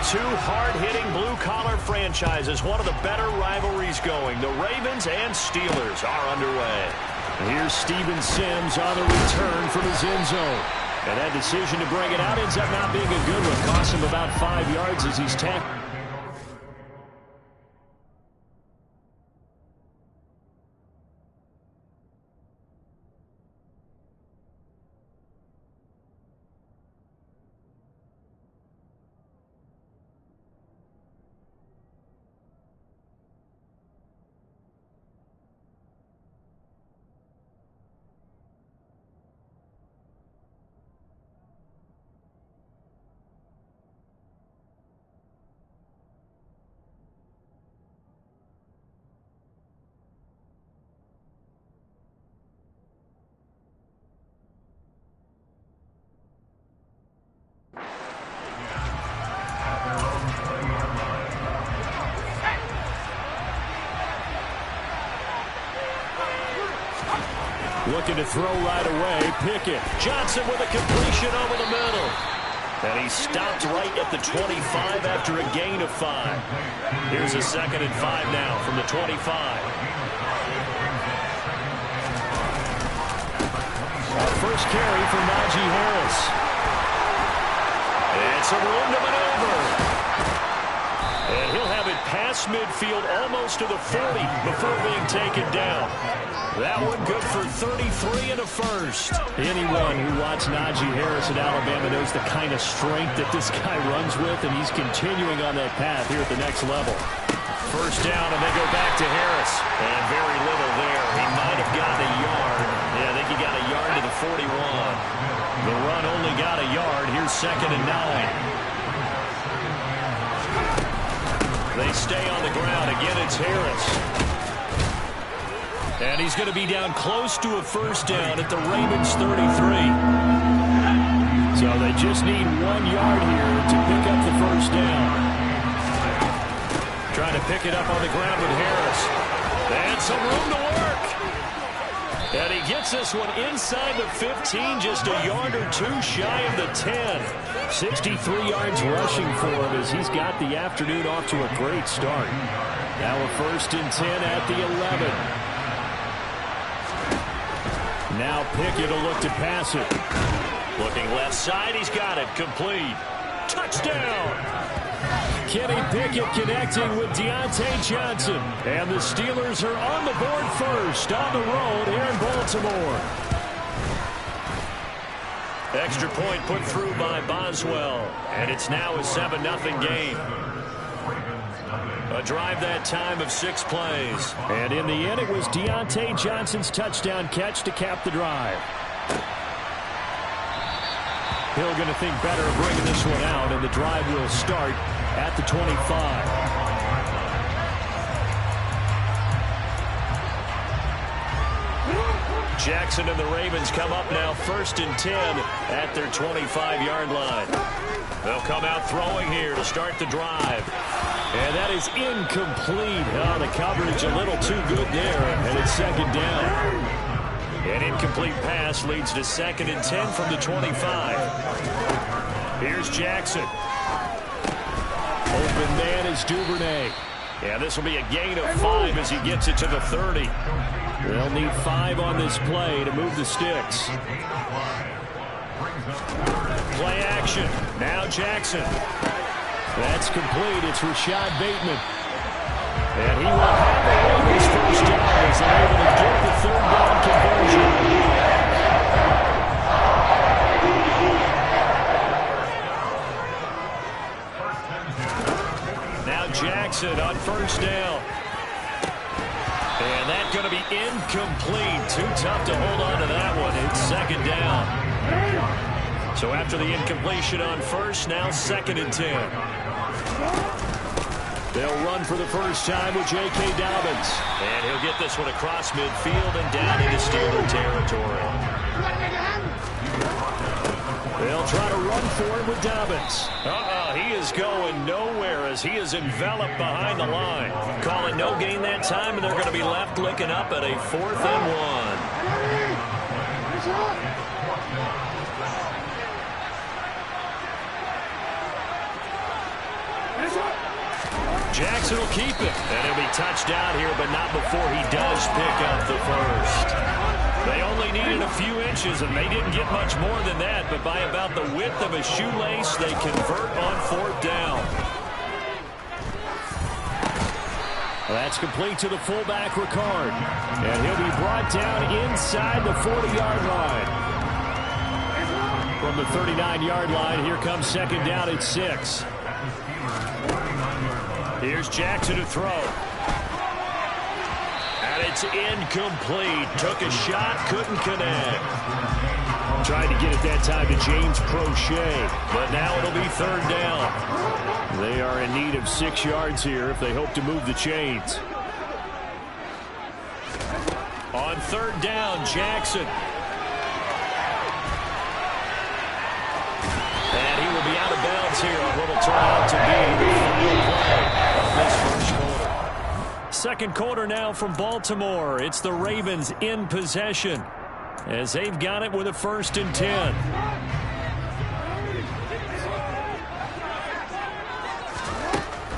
two hard-hitting blue-collar franchises. One of the better rivalries going. The Ravens and Steelers are underway. Here's Steven Sims on the return from his end zone. And that decision to bring it out ends up not being a good one. Costs him about 5 yards as he's tackled. Looking to throw right away. Pickett. Johnson with a completion over the middle. And he stopped right at the 25 after a gain of 5. Here's a 2nd and 5 now from the 25. Our first carry for Najee Harris. And some room to maneuver. And he'll have it past midfield almost to the 40 before being taken down. That one good for 33 and a first. Anyone who watched Najee Harris at Alabama knows the kind of strength that this guy runs with, and he's continuing on that path here at the next level. First down, and they go back to Harris. And very little there. He might have gotten a yard. Yeah, I think he got a yard to the 41. The run only got a yard. Here's 2nd and 9. They stay on the ground. Again, it's Harris. And he's going to be down close to a first down at the Ravens 33. So they just need 1 yard here to pick up the first down. Trying to pick it up on the ground with Harris. And some room to work. And he gets this one inside the 15, just a yard or two shy of the 10. 63 yards rushing for him as he's got the afternoon off to a great start. Now a 1st and 10 at the 11. Now Pickett will look to pass it. Looking left side, he's got it. Complete. Touchdown! Kenny Pickett connecting with Deontay Johnson. And the Steelers are on the board first on the road here in Baltimore. Extra point put through by Boswell. And it's now a 7-0 game. A drive that time of 6 plays. And in the end, it was Deontay Johnson's touchdown catch to cap the drive. Hill going to think better of bringing this one out, and the drive will start at the 25. Jackson and the Ravens come up now 1st and 10 at their 25-yard line. They'll come out throwing here to start the drive. And that is incomplete. Oh, the coverage a little too good there, and it's 2nd down. An incomplete pass leads to 2nd and 10 from the 25. Here's Jackson. Open man is Duvernay. Yeah, this will be a gain of 5 as he gets it to the 30. They'll need 5 on this play to move the sticks. Play action. Now Jackson. That's complete. It's Rashad Bateman. And he will have the Ravens first down as they're able to get the 3rd down conversion. Now Jackson on 1st down. And that's going to be incomplete. Too tough to hold on to that one. It's 2nd down. So after the incompletion on 1st, now 2nd and 10. They'll run for the first time with J.K. Dobbins. And he'll get this one across midfield and down into Steeler territory. They'll try to run for him with Dobbins. He is going nowhere as he is enveloped behind the line. Call it no gain that time, and they're going to be left looking up at a 4th and 1. Jackson will keep it. And he'll be touched down here, but not before he does pick up the first. They only needed a few inches, and they didn't get much more than that. But by about the width of a shoelace, they convert on 4th down. That's complete to the fullback, Ricard. And he'll be brought down inside the 40-yard line. From the 39-yard line, here comes 2nd down at 6. Here's Jackson to throw. And it's incomplete. Took a shot, couldn't connect. Tried to get it that time to James Prochet. But now it'll be 3rd down. They are in need of 6 yards here if they hope to move the chains. On 3rd down, Jackson. And he will be out of bounds here on what will turn out to be the final play of this first quarter. 2nd quarter now from Baltimore. It's the Ravens in possession as they've got it with a 1st and 10.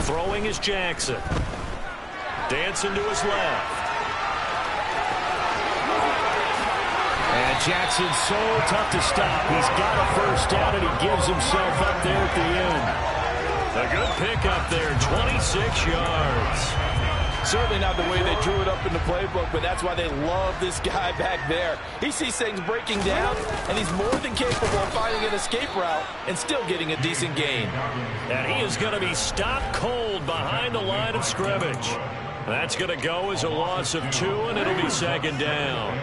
Throwing is Jackson. Dancing to his left. And Jackson's so tough to stop. He's got a 1st down, and he gives himself up there at the end. A good pickup there, 26 yards. Certainly not the way they drew it up in the playbook, but that's why they love this guy back there. He sees things breaking down, and he's more than capable of finding an escape route and still getting a decent gain. And he is going to be stopped cold behind the line of scrimmage. That's going to go as a loss of 2, and it'll be 2nd down.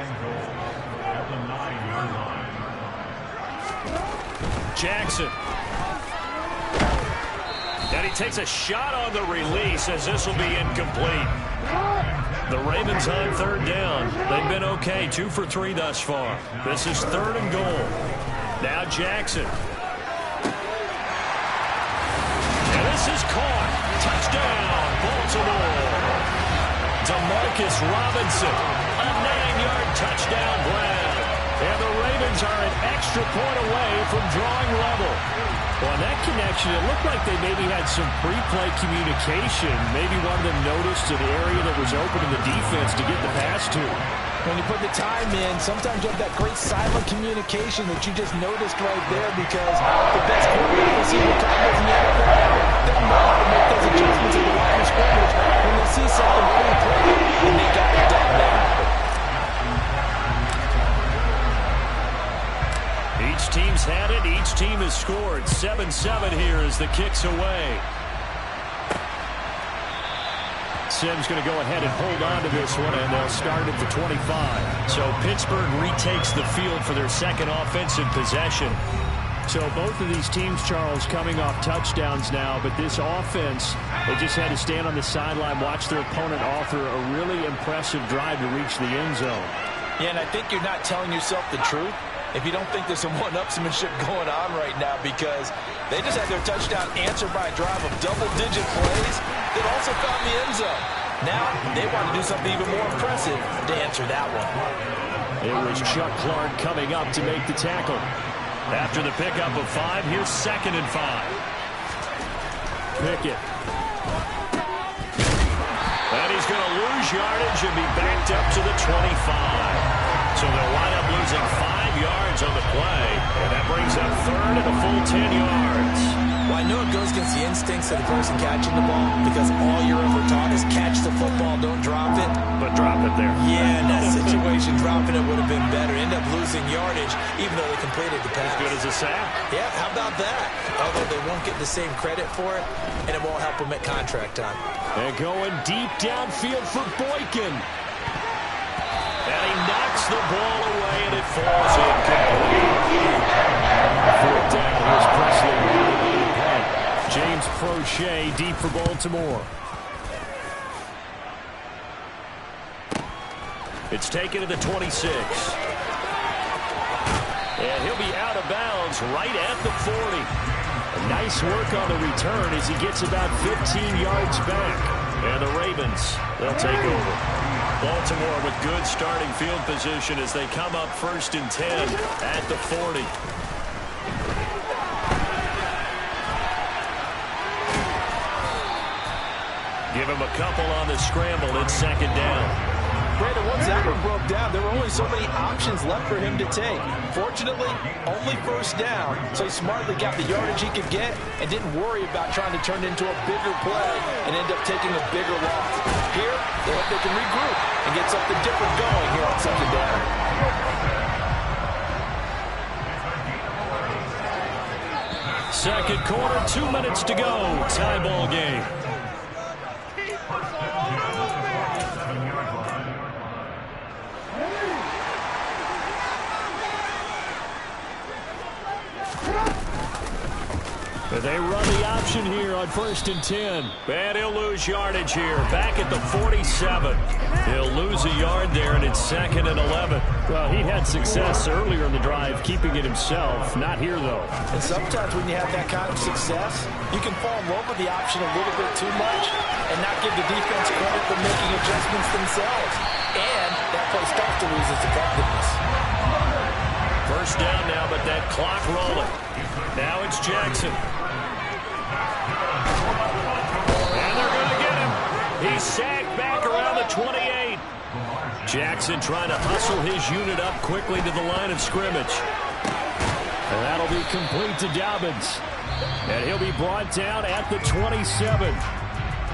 Jackson. And he takes a shot on the release as this will be incomplete. The Ravens on 3rd down. They've been okay, 2 for 3 thus far. This is 3rd and goal. Now Jackson. And this is caught. Touchdown, Baltimore. Demarcus Robinson, a 9-yard touchdown grab. And the Ravens are an extra point away from drawing level. Well, on that connection, it looked like they maybe had some pre-play communication. Maybe one of them noticed an area that was open in the defense to get the pass to. When you put the time in, sometimes you have that great silent communication that you just noticed right there, because the best quarterback receiver combos in the NFL, they know how to make those adjustments in the line of scrimmage when they see something pre-play, and they got it done now. Each team's had it. Each team has scored. 7-7 here as the kick's away. Sims going to go ahead and hold on to this one, and they'll start at the 25. So Pittsburgh retakes the field for their 2nd offensive possession. So both of these teams, Charles, coming off touchdowns now, but this offense, they just had to stand on the sideline, watch their opponent author a really impressive drive to reach the end zone. Yeah, and I think you're not telling yourself the truth if you don't think there's some one-upsmanship going on right now, because they just had their touchdown answered by a drive of double-digit plays that also found the end zone. Now they want to do something even more impressive to answer that one. It was Chuck Clark coming up to make the tackle. After the pickup of 5, here's 2nd and 5. Pickett. And he's going to lose yardage and be backed up to the 25. So they'll wind up losing 5 yards on the play, and that brings up 3rd and a full 10 yards. Well, I know it goes against the instincts of the person catching the ball, because all you're ever taught is catch the football, don't drop it. But drop it there. Yeah, in that situation, dropping it would have been better. End up losing yardage, even though they completed the pass. As good as a sack. Yeah, how about that? Although they won't get the same credit for it, and it won't help them at contract time. They're going deep downfield for Boykin. And he knocks the ball away, and it falls incomplete. 4th down, here's Presley. James Prochet deep for Baltimore. It's taken to the 26. And he'll be out of bounds right at the 40. A nice work on the return as he gets about 15 yards back. And the Ravens, they'll take over. Baltimore with good starting field position as they come up 1st and 10 at the 40. Give him a couple on the scramble. It's second down. Brandon, once that one broke down, there were only so many options left for him to take. Fortunately, only first down, so he smartly got the yardage he could get and didn't worry about trying to turn it into a bigger play and end up taking a bigger loss. Here, they hope they can regroup and get something different going here on second down. Second quarter, 2 minutes to go. Tie ball game. But they run the option here on 1st and 10. And he'll lose yardage here. Back at the 47. He'll lose a yard there, and it's 2nd and 11. Well, he had success earlier in the drive, keeping it himself. Not here, though. And sometimes when you have that kind of success, you can fall in love with the option a little bit too much and not give the defense credit for making adjustments themselves. And that play starts to lose its effectiveness. First down now, but that clock rolling. Now it's Jackson. And they're going to get him. He's sacked back around the 28. Jackson trying to hustle his unit up quickly to the line of scrimmage. And that'll be complete to Dobbins. And he'll be brought down at the 27.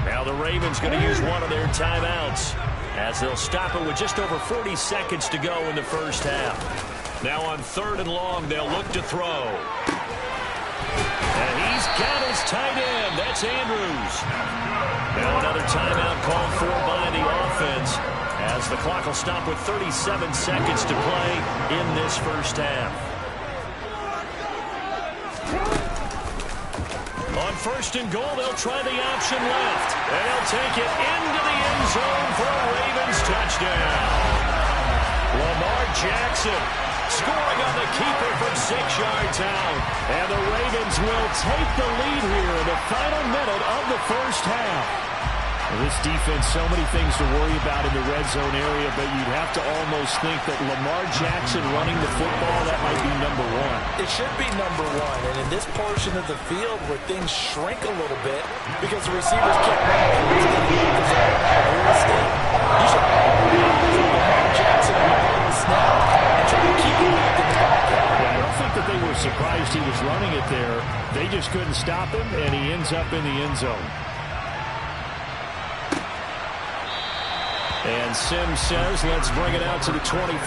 Now the Ravens going to use one of their timeouts as they'll stop it with just over 40 seconds to go in the first half. Now on 3rd and long, they'll look to throw. And he's got his tight end. That's Andrews. Now another timeout called for by the offense as the clock will stop with 37 seconds to play in this first half. On 1st and goal, they'll try the option left. And they'll take it into the end zone for a Ravens touchdown. Lamar Jackson scoring on the keeper from 6 yards out. And the Ravens will take the lead here in the final minute of the first half. Well, this defense, so many things to worry about in the red zone area, but you'd have to almost think that Lamar Jackson running the football, that might be number one. It should be number one, and in this portion of the field where things shrink a little bit because the receivers can't run constantly because they don't have real estate, you should put Lamar Jackson on the snap and try to keep him back in the pocket. Yeah, I don't think that they were surprised he was running it there. They just couldn't stop him, and he ends up in the end zone. And Sims says, let's bring it out to the 25.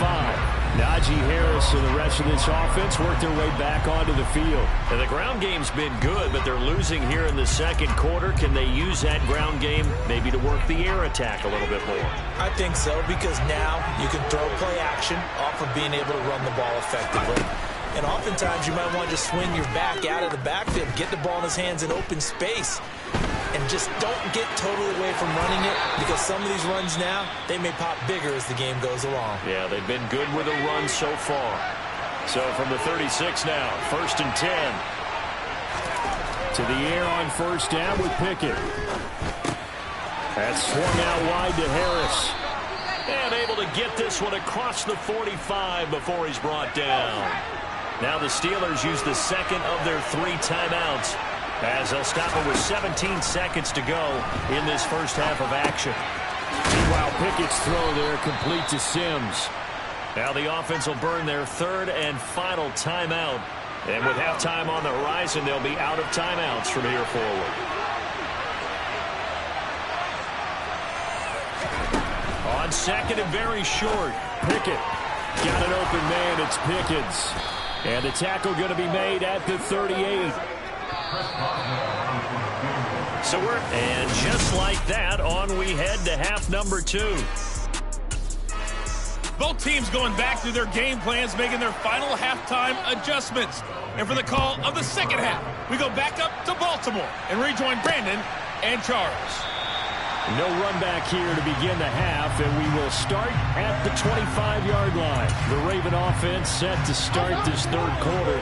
Najee Harris and the rest of this offense work their way back onto the field. And the ground game's been good, but they're losing here in the second quarter. Can they use that ground game maybe to work the air attack a little bit more? I think so, because now you can throw play action off of being able to run the ball effectively. And oftentimes you might want to just swing your back out of the backfield, get the ball in his hands in open space, and just don't get totally away from running it, because some of these runs now, they may pop bigger as the game goes along. Yeah, they've been good with a run so far. So from the 36 now, 1st and 10. To the air on first down with Pickett. That's swung out wide to Harris. And able to get this one across the 45 before he's brought down. Now the Steelers use the second of their 3 timeouts, as they'll stop it with 17 seconds to go in this first half of action. Meanwhile, Pickett's throw there complete to Sims. Now the offense will burn their 3rd and final timeout. And with halftime on the horizon, they'll be out of timeouts from here forward. On second and very short, Pickett got an open man. It's Pickens. And the tackle going to be made at the 38. And just like that, on we head to half number 2. Both teams going back through their game plans, making their final halftime adjustments. And for the call of the second half, we go back up to Baltimore and rejoin Brandon and Charles. No run back here to begin the half, and we will start at the 25-yard line. The Raven offense set to start this third quarter.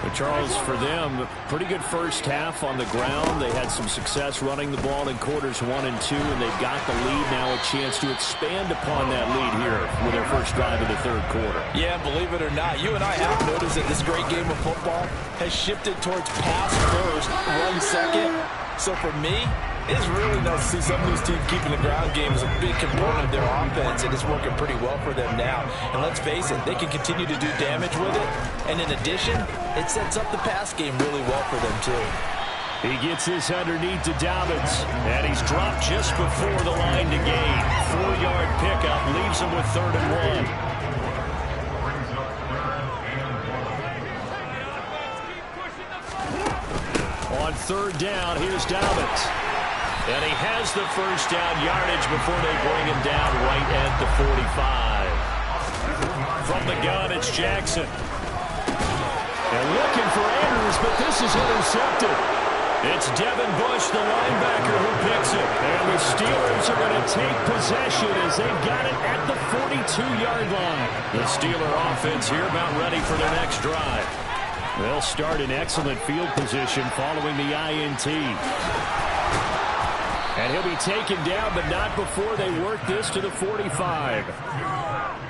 But Charles, for them, a pretty good first half on the ground. They had some success running the ball in quarters 1 and 2, and they've got the lead now, a chance to expand upon that lead here with their first drive of the third quarter. Yeah, believe it or not, you and I have noticed that this great game of football has shifted towards pass first, run second. So for me, it's really nice to see some of these teams keeping the ground game as a big component of their offense, and it's working pretty well for them now. And let's face it, they can continue to do damage with it. And in addition, it sets up the pass game really well for them too. He gets this underneath to Dobbins, and he's dropped just before the line to gain. 4-yard pickup leaves him with 3rd and 1. On 3rd down, here's Dobbins. And he has the first down yardage before they bring him down right at the 45. From the gun, it's Jackson. And looking for Andrews, but this is intercepted. It's Devin Bush, the linebacker, who picks it. And the Steelers are going to take possession as they've got it at the 42-yard line. The Steeler offense here about ready for their next drive. They'll start in excellent field position following the INT. And he'll be taken down, but not before they work this to the 45.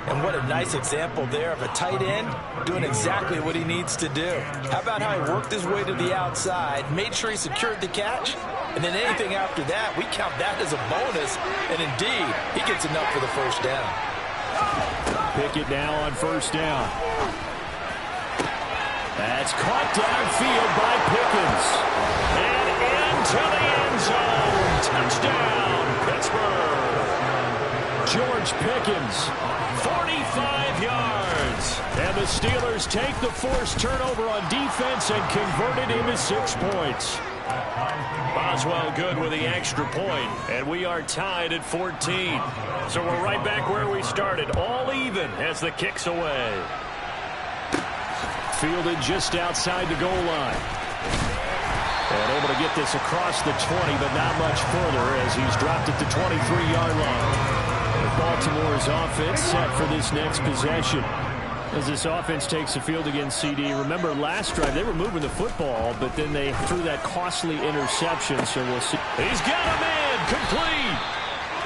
And what a nice example there of a tight end doing exactly what he needs to do. How about how he worked his way to the outside, made sure he secured the catch, and then anything after that, we count that as a bonus. And indeed, he gets enough for the first down. Pickett now on 1st down. That's caught downfield by Pickens. And into the end zone. Touchdown, Pittsburgh. George Pickens, 45 yards. And the Steelers take the forced turnover on defense and convert it into 6 points. Boswell good with the extra point, and we are tied at 14. So we're right back where we started, all even as the kick's away. Fielded just outside the goal line. And able to get this across the 20, but not much further as he's dropped at the 23-yard line. Baltimore's offense set for this next possession. As this offense takes the field against CD. Remember last drive they were moving the football, but then they threw that costly interception, so we'll see. He's got a man, complete.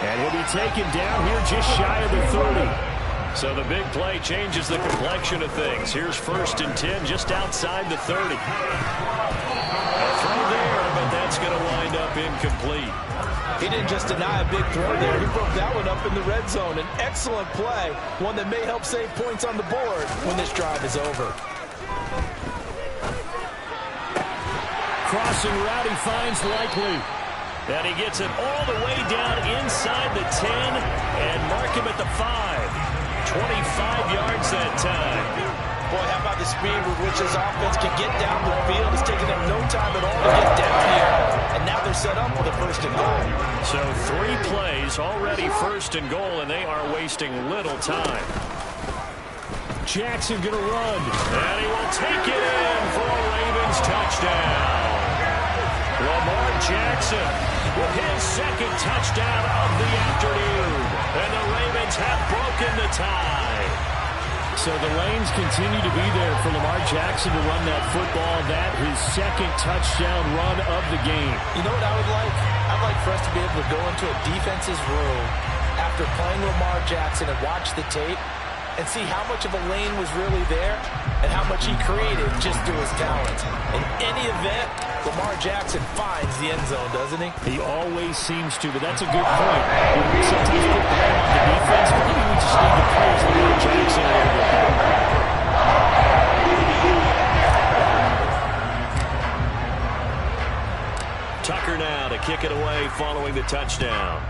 And he'll be taken down here just shy of the 30. So the big play changes the complexion of things. Here's 1st and 10 just outside the 30. A throw there, but that's going to wind up incomplete. He didn't just deny a big throw there. He broke that one up in the red zone. An excellent play, one that may help save points on the board when this drive is over. Crossing route, he finds Likely. And he gets it all the way down inside the 10 and mark him at the 5. 25 yards that time. Boy, how about the speed with which this offense can get down the field? It's taking them no time at all to get down here. And now they're set up for the 1st and goal. So 3 plays, already 1st and goal, and they are wasting little time. Jackson going to run. And he will take it in for a Ravens touchdown. Lamar Jackson with his 2nd touchdown of the afternoon. And the Ravens have broken the tie. So the lanes continue to be there for Lamar Jackson to run that football. That his 2nd touchdown run of the game. You know what I would like? I'd like for us to be able to go into a defense's room after playing Lamar Jackson and watch the tape and see how much of a lane was really there and how much he created just through his talent. In any event, Lamar Jackson finds the end zone, doesn't he? He always seems to, but that's a good point. We sometimes put the ball on the defense, but maybe we just need to praise Lamar Jackson a little bit. Tucker now to kick it away following the touchdown.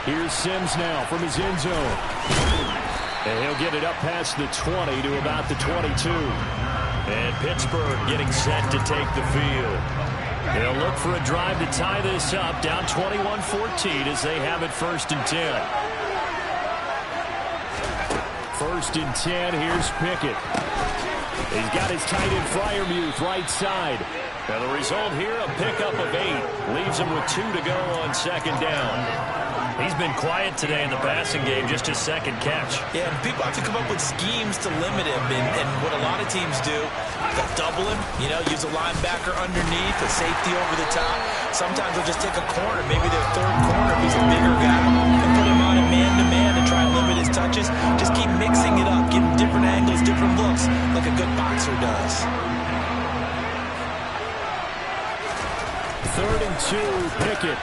Here's Sims now from his end zone. And he'll get it up past the 20 to about the 22. And Pittsburgh getting set to take the field. They'll look for a drive to tie this up, down 21-14 as they have it 1st and 10. 1st and 10, here's Pickett. He's got his tight end Freiermuth right side. Now the result here, a pickup of 8. Leaves him with 2 to go on 2nd down. He's been quiet today in the passing game, just his 2nd catch. Yeah, and people have to come up with schemes to limit him, and what a lot of teams do, they'll double him, use a linebacker underneath, a safety over the top. Sometimes they'll just take a corner, maybe their 3rd corner if he's a bigger guy, and put him on a man-to-man to try and limit his touches. Just keep mixing it up, give him different angles, different looks, like a good boxer does. Pickett.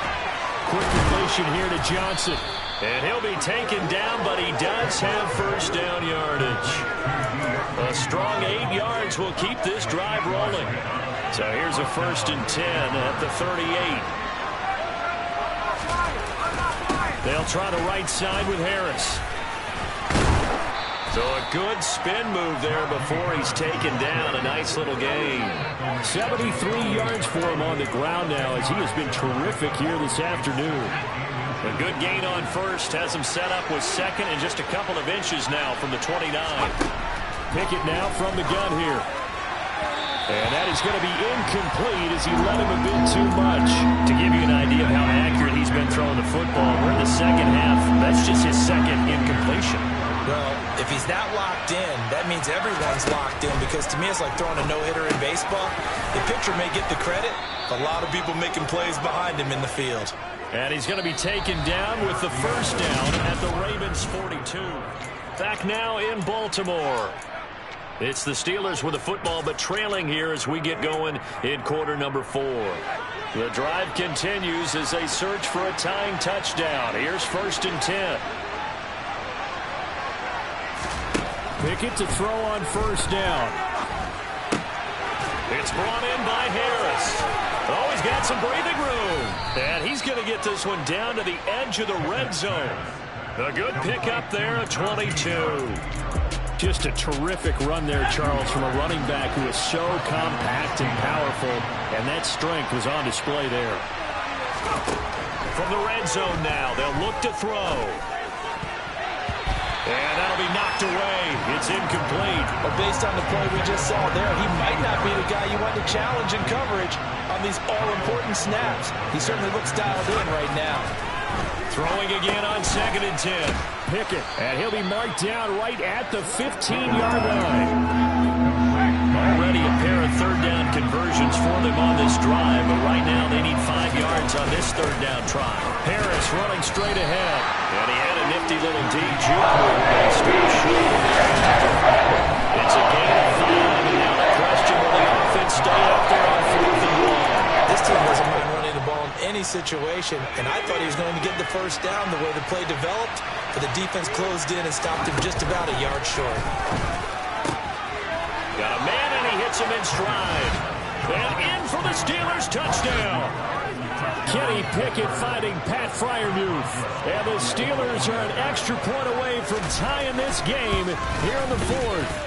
Quick completion here to Johnson. And he'll be taken down, but he does have first down yardage. A strong 8 yards will keep this drive rolling. So here's a 1st and 10 at the 38. They'll try the right side with Harris. So a good spin move there before he's taken down. A nice little gain. 73 yards for him on the ground now as he has been terrific here this afternoon. A good gain on first has him set up with second and just a couple of inches now from the 29. Pickett now from the gun here. And that is going to be incomplete as he let him a bit too much. To give you an idea of how accurate he's been throwing the football, we're in the second half. That's just his second incompletion. Well, if he's not locked in, that means everyone's locked in, because to me it's like throwing a no-hitter in baseball. The pitcher may get the credit, a lot of people making plays behind him in the field. And he's going to be taken down with the first down at the Ravens 42. Back now in Baltimore. It's the Steelers with the football, but trailing here as we get going in quarter number 4. The drive continues as they search for a tying touchdown. Here's 1st and 10. Pickett to throw on first down. It's brought in by Harris. Oh, he's got some breathing room. And he's going to get this one down to the edge of the red zone. A good pickup there of 22. Just a terrific run there, Charles, from a running back who is so compact and powerful, and that strength was on display there. From the red zone now, they'll look to throw. And that'll be knocked away. It's incomplete. But based on the play we just saw there, he might not be the guy you want to challenge in coverage on these all-important snaps. He certainly looks dialed in right now. Throwing again on 2nd and 10. Pickett, and he'll be marked down right at the 15-yard line. Already a pair of third down conversions for them on this drive, but right now they need 5 yards on this third down try. Harris running straight ahead, and he had a nifty little DJ move, but he still short. It's a gain of 5, and now the question, will the offense stay up there on 4th and 1? This team doesn't mind running the ball in any situation, and I thought he was going to get the first down the way the play developed, but the defense closed in and stopped him just about a yard short. Got a man, and he hits him in stride. And in for the Steelers touchdown. Kenny Pickett finding Pat Freiermuth. And the Steelers are an extra point away from tying this game here in the 4th.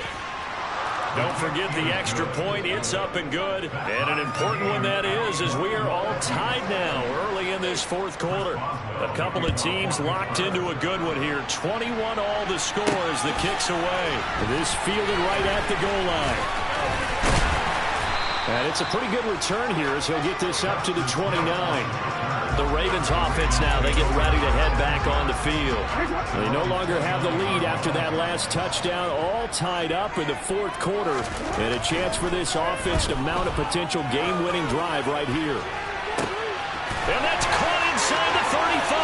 Don't forget the extra point. It's up and good. And an important one that is, as we are all tied now early in this 4th quarter. A couple of teams locked into a good one here. 21 all the score as the kick's away. This fielded right at the goal line. And it's a pretty good return here as he'll get this up to the 29. The Ravens offense now, they get ready to head back on the field. They no longer have the lead after that last touchdown, all tied up in the 4th quarter. And a chance for this offense to mount a potential game-winning drive right here. And that's caught inside the 35.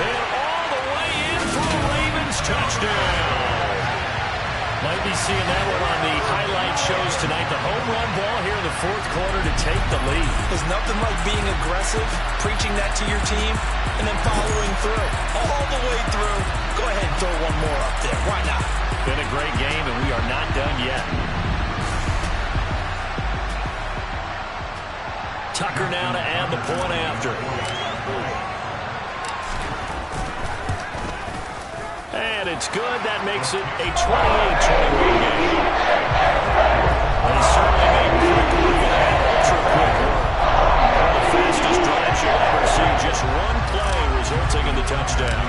And all the way in for a Ravens touchdown. Might be seeing that one on the highlight shows tonight. The home run ball here in the 4th quarter to take the lead. There's nothing like being aggressive, preaching that to your team, and then following through. All the way through. Go ahead and throw one more up there. Why not? Been a great game, and we are not done yet. Tucker now to add the point after. And it's good. That makes it a 28-21 game. They certainly made quick work of that. Ultra-quick work. One of the fastest drives you'll ever see. Just one play resulting in the touchdown.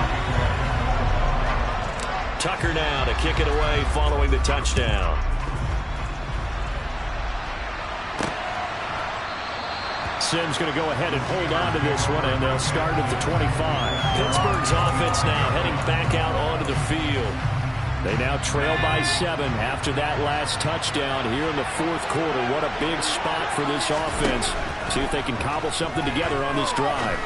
Tucker now to kick it away following the touchdown. Sims going to go ahead and hold on to this one, and they'll start at the 25. Pittsburgh's offense now heading back out onto the field. They now trail by 7 after that last touchdown here in the 4th quarter. What a big spot for this offense. See if they can cobble something together on this drive.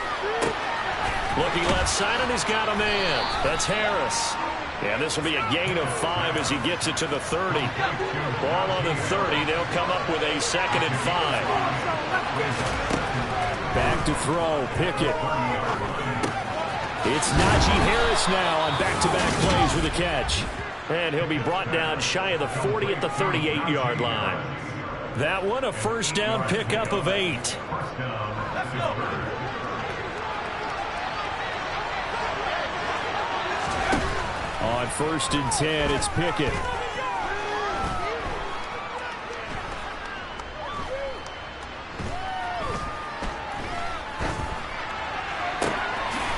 Looking left side, and he's got a man. That's Harris. And this will be a gain of 5 as he gets it to the 30. Ball on the 30. They'll come up with a 2nd and 5. Back to throw. Pickett. It's Najee Harris now on back-to-back plays with a catch. And he'll be brought down shy of the 40 at the 38-yard line. That one a first down pickup of 8. On 1st and 10, it's Pickett.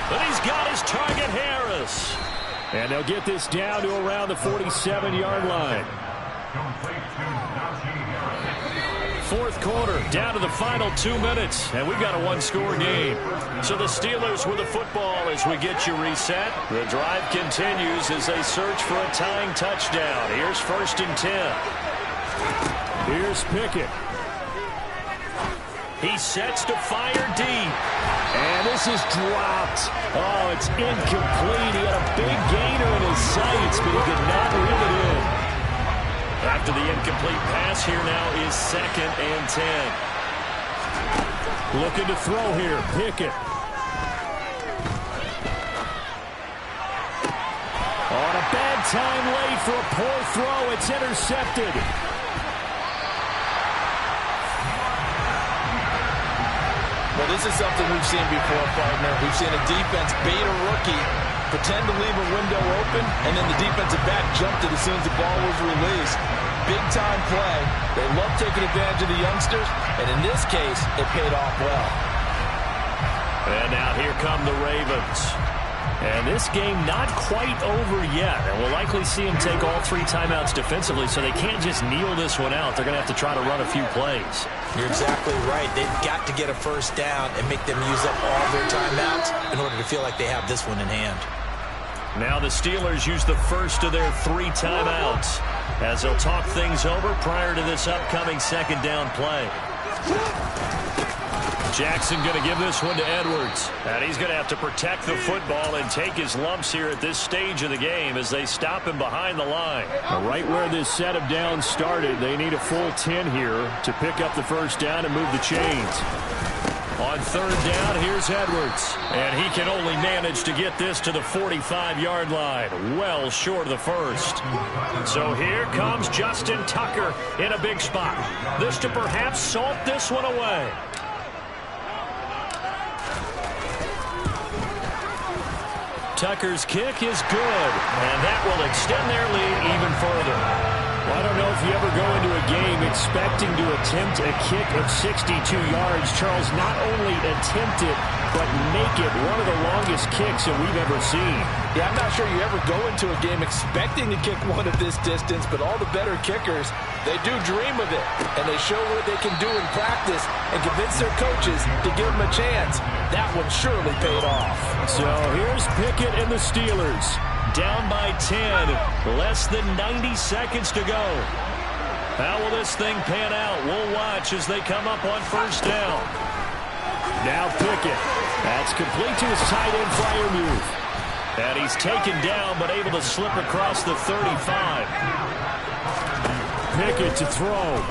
But he's got his target, Harris. And they'll get this down to around the 47-yard line. 4th quarter, down to the final 2 minutes, and we've got a one-score game. So the Steelers with the football as we get you reset. The drive continues as they search for a tying touchdown. Here's 1st and 10. Here's Pickett. He sets to fire deep. And this is dropped. Oh, it's incomplete. He had a big gainer in his sights, but he could not reel it in. After the incomplete pass, here now is 2nd and 10. Looking to throw here, Pickett. On a bad time late for a poor throw. It's intercepted. Well, this is something we've seen before, partner. We've seen a defense bait a rookie, pretend to leave a window open, and then the defensive back jumped it as soon as the ball was released. Big-time play. They love taking advantage of the youngsters, and in this case, it paid off well. And now here come the Ravens. And this game not quite over yet. And we'll likely see them take all 3 timeouts defensively, so they can't just kneel this one out. They're going to have to try to run a few plays. You're exactly right. They've got to get a first down and make them use up all their timeouts in order to feel like they have this one in hand. Now the Steelers use the first of their 3 timeouts as they'll talk things over prior to this upcoming 2nd down play. Jackson going to give this one to Edwards. And he's going to have to protect the football and take his lumps here at this stage of the game as they stop him behind the line. Right where this set of downs started, they need a full 10 here to pick up the first down and move the chains. On 3rd down, here's Edwards. And he can only manage to get this to the 45-yard line, well short of the first. So here comes Justin Tucker in a big spot. This to perhaps salt this one away. Tucker's kick is good, and that will extend their lead even further. Well, I don't know if you ever go into a game expecting to attempt a kick of 62 yards. Charles, not only attempt it, but make it one of the longest kicks that we've ever seen. Yeah, I'm not sure you ever go into a game expecting to kick one of this distance, but all the better kickers, they do dream of it, and they show what they can do in practice and convince their coaches to give them a chance. That one surely paid off. So here's Pickett and the Steelers. Down by 10. Less than 90 seconds to go. How will this thing pan out? We'll watch as they come up on first down. Now Pickett. That's complete to his tight end Freiermuth. And he's taken down but able to slip across the 35. Pickett to throw.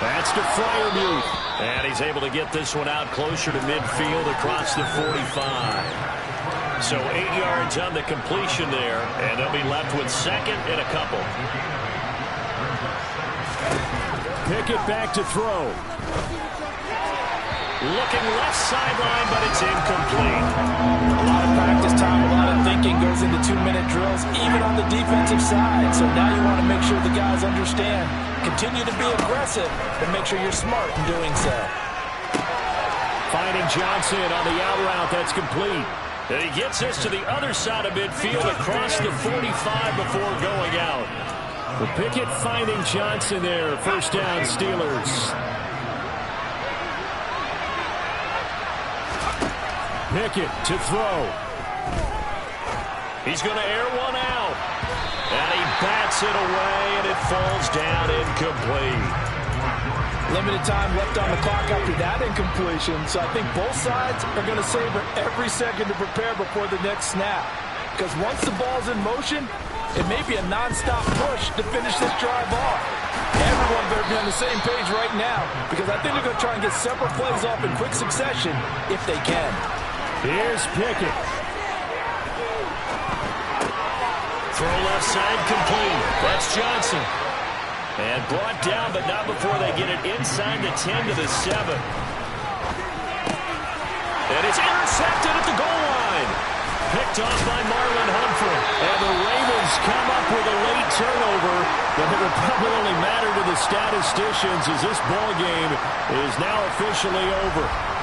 That's to Freiermuth. And he's able to get this one out closer to midfield across the 45. So 8 yards on the completion there, and they'll be left with 2nd and a couple. Pickett back to throw. Looking left sideline, but it's incomplete. A lot of practice time, a lot of thinking goes into 2-minute drills, even on the defensive side. So now you want to make sure the guys understand. Continue to be aggressive, but make sure you're smart in doing so. Finding Johnson on the out route, that's complete. And he gets this to the other side of midfield across the 45 before going out. Well, Pickett finding Johnson there. First down, Steelers. Pickett to throw. He's going to air one out. And he bats it away, and it falls down incomplete. Limited time left on the clock after that incompletion, so I think both sides are going to savor every second to prepare before the next snap. Because once the ball's in motion, it may be a non-stop push to finish this drive off. Everyone better be on the same page right now because I think they're going to try and get several plays off in quick succession if they can. Here's Pickett. Throw left side complete. That's Johnson. And brought down, but not before they get it inside the 10 to the 7. And it's intercepted at the goal line. Picked off by Marlon Humphrey. And the Ravens come up with a late turnover, but it will probably only matter to the statisticians as this ball game is now officially over.